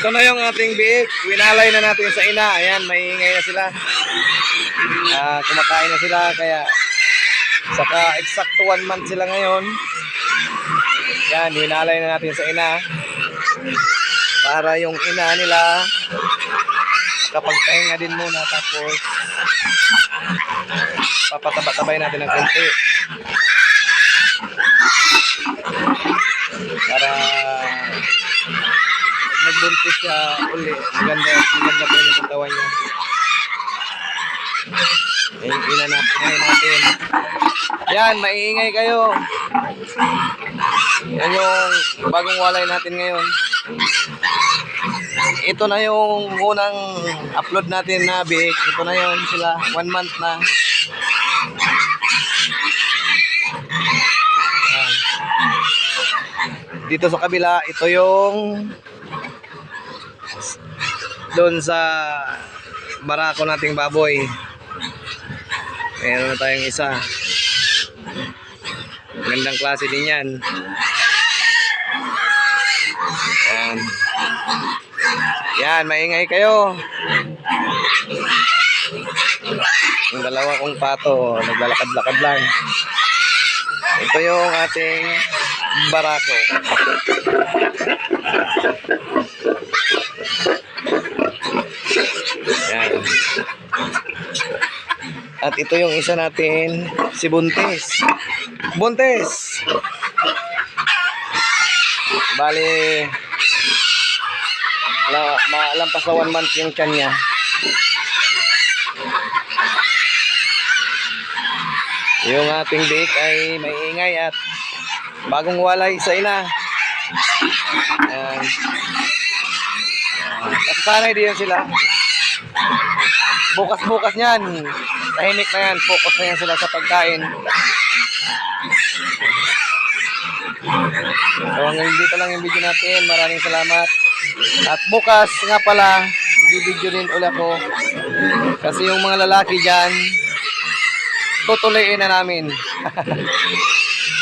Ito na yung ating biik. Winalay na natin sa ina. Ayan, maiingay na sila. Kumakain na sila. Kaya, saka exacto 1 month sila ngayon. Yan, winalay na natin sa ina. Para yung ina nila, kapagpahinga din muna. Tapos, papataba-tabay natin ng konti. Para nagbuntis siya uli. Maganda po yung katawan niya. Yung inanapin natin. Yan, maiingay kayo. Yan yung bagong walay natin ngayon. Ito na yung unang upload natin na biik. Ito na yun sila. 1 month na. Yan. Dito sa kabila, ito yung doon sa barako nating baboy. Meron na tayong isa. Magandang klase din yan. Yan. Yan, maingay kayo. Yung dalawa kong pato, naglalakad-lakad lang. Ito yung ating barako. Yan. At ito yung isa natin, si Buntis. Buntis! Bali, maalampas sa 1 month yung tiyan niya. Yung ating biik ay maiingay at bagong walay sa ina. Ayan. Kasanay din sila. Bukas-bukas niyan. Tahimik na yan. Focus na yan sila sa pagkain. So hanggang dito lang yung video natin. Maraming salamat. At bukas nga pala, i-video din ulit ako. Kasi yung mga lalaki dyan, tutuloyin na namin.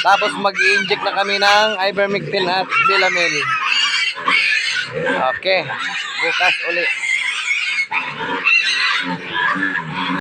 Tapos mag-i-inject na kami ng ivermectin at Dilamil. Okay. Bukas ulit.